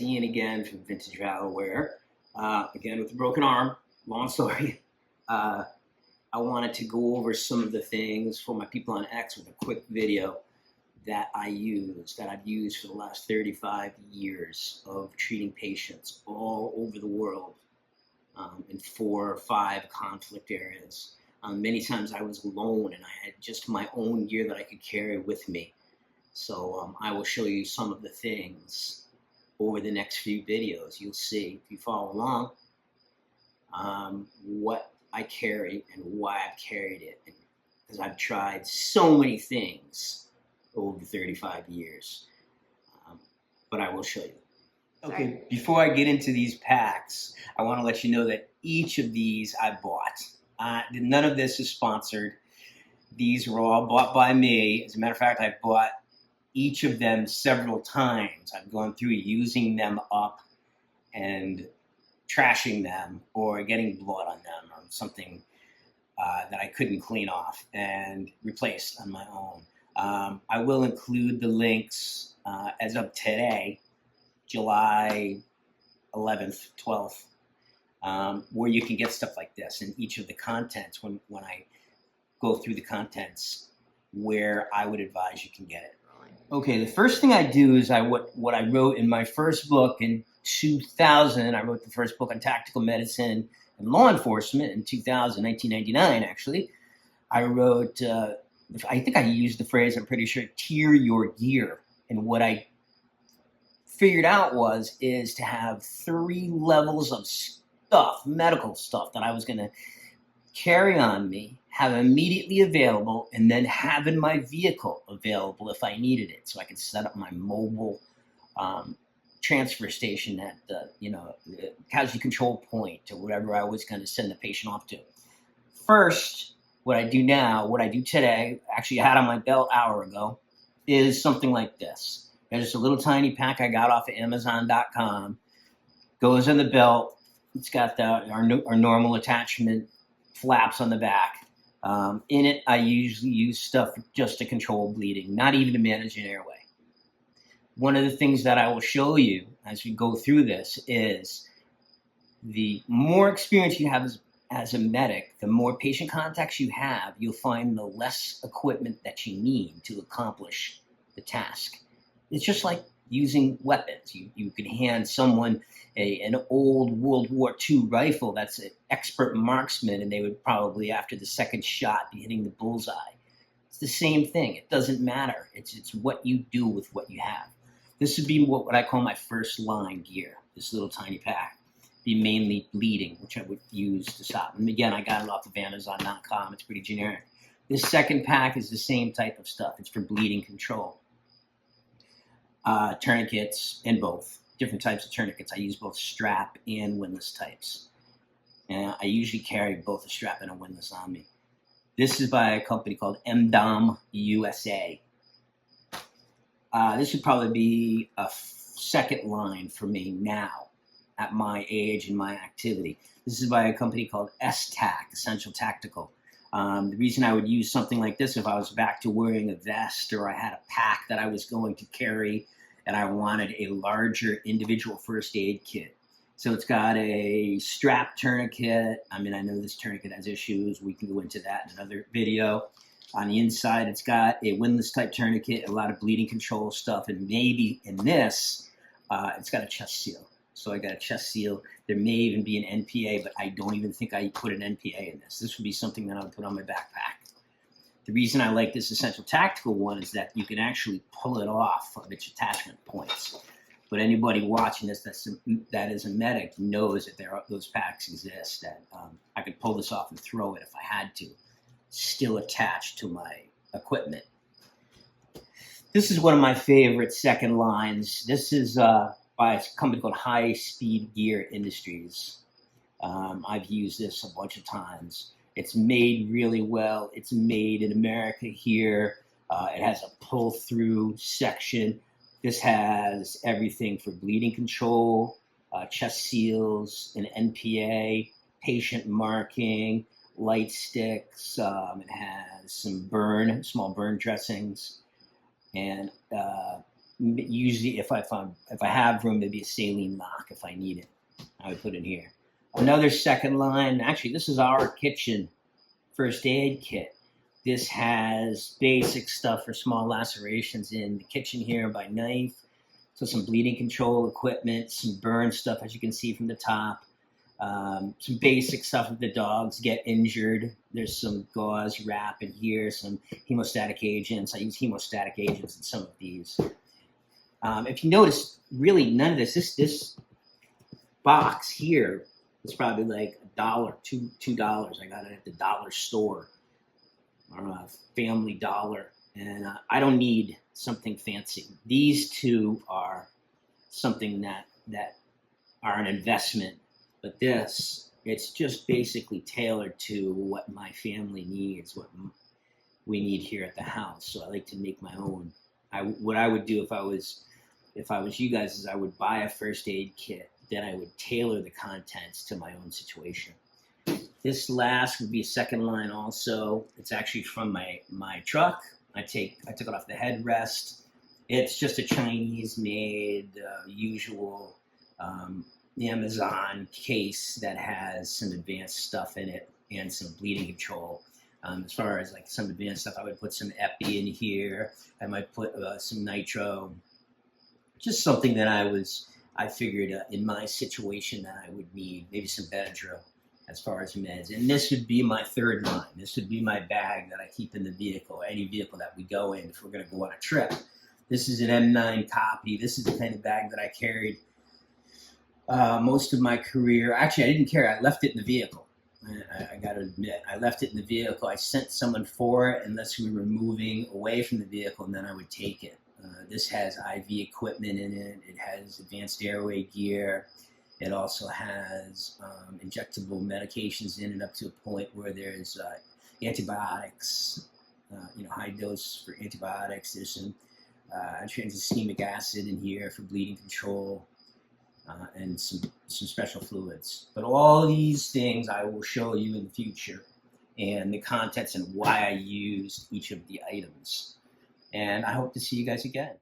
it's Ian again from Vintage Tupperware. Again with a broken arm. Long story. I wanted to go over some of the things for my people on X with a quick video that I've used for the last 35 years of treating patients all over the world in 4 or 5 conflict areas. Many times I was alone and I had just my own gear that I could carry with me. So I will show you some of the things over the next few videos. You'll see, if you follow along, what I carry and why I've carried it. Because I've tried so many things over 35 years. But I will show you. Okay, before I get into these packs, I want to let you know that each of these I bought. None of this is sponsored. These were all bought by me. As a matter of fact, I bought each of them several times. I've gone through using them up and trashing them or getting blood on them or something that I couldn't clean off and replace on my own. I will include the links as of today, July 11th, 12th, where you can get stuff like this and each of the contents when I go through the contents where I would advise you can get it. Okay, the first thing I do is what I wrote in my first book in 2000. I wrote the first book on tactical medicine and law enforcement in 1999 actually. I wrote, I think I used the phrase, I'm pretty sure, tier your gear. And what I figured out is to have 3 levels of stuff, medical stuff that I was gonna carry on me, have immediately available, and then have in my vehicle available if I needed it. So I could set up my mobile transfer station at the, the casualty control point or whatever I was going to send the patient off to. First, what I do today, actually I had on my belt an hour ago, is something like this. There's just a little tiny pack I got off of Amazon.com. Goes in the belt. It's got our normal attachment flaps on the back. In it, I usually use stuff just to control bleeding, not even to manage an airway. One of the things that I will show you as we go through this is the more experience you have as a medic, the more patient contacts you have, you'll find the less equipment that you need to accomplish the task. It's just like using weapons. You can hand someone an old World War II rifle that's an expert marksman, and they would probably, after the second shot, be hitting the bullseye. It's the same thing. It doesn't matter. It's what you do with what you have. This would be what I call my first line gear, this little tiny pack. Be mainly bleeding, which I would use to stop. And again, I got it off of Amazon.com. It's pretty generic. This second pack is the same type of stuff. It's for bleeding control. Tourniquets, and both different types of tourniquets. I use both strap and windlass types. And I usually carry both a strap and a windlass on me. This is by a company called Emdom USA. This would probably be a second line for me now at my age and my activity. This is by a company called Esstac, Essential Tactical. The reason I would use something like this if I was back to wearing a vest or I had a pack that I was going to carry and I wanted a larger individual first aid kit. So it's got a strap tourniquet. I mean, I know this tourniquet has issues. We can go into that in another video. On the inside, it's got a windlass type tourniquet, a lot of bleeding control stuff, and maybe in this, it's got a chest seal. So I got a chest seal. There may even be an NPA, but I don't even think I put an NPA in this. This would be something that I would put on my backpack. The reason I like this Essential Tactical one is that you can actually pull it off of its attachment points. But anybody watching this that is a medic knows that those packs exist, that I could pull this off and throw it if I had to, still attached to my equipment. This is one of my favorite second lines. This is by a company called High Speed Gear Industries. I've used this a bunch of times. It's made really well. It's made in America here. It has a pull-through section. This has everything for bleeding control, chest seals, an NPA, patient marking, light sticks. It has some small burn dressings, and usually if I have room, there'd be a saline lock if I need it. I would put it here. Another second line. Actually, this is our kitchen first aid kit. This has basic stuff for small lacerations in the kitchen here by knife. So some bleeding control equipment, some burn stuff, as you can see from the top. Some basic stuff if the dogs get injured. There's some gauze wrap in here, some hemostatic agents. I use hemostatic agents in some of these. If you notice, really none of this box here is probably like $1, $2. I got it at the dollar store, or Family Dollar, and I don't need something fancy. These two are something that are an investment, but it's just basically tailored to what my family needs, what we need here at the house. So I like to make my own. What I would do if I was you guys is I would buy a first aid kit, then I would tailor the contents to my own situation. This last would be a second line also. It's actually from my truck. I took it off the headrest. It's just a Chinese-made, usual Amazon case that has some advanced stuff in it and some bleeding control. As far as like some advanced stuff, I would put some epi in here. I might put some nitro. Just something that I figured in my situation that I would need. Maybe some Benadryl as far as meds. And this would be my third line. This would be my bag that I keep in the vehicle, any vehicle that we go in if we're going to go on a trip. This is an M9 copy. This is the kind of bag that I carried most of my career. Actually, I didn't carry. I left it in the vehicle. I got to admit, I left it in the vehicle. I sent someone for it unless we were moving away from the vehicle, and then I would take it. This has IV equipment in it. It has advanced airway gear. It also has injectable medications in it up to a point where there's antibiotics, high dose for antibiotics. There's some transacinic acid in here for bleeding control, and some special fluids. But all these things I will show you in the future, and the contents and why I used each of the items. And I hope to see you guys again.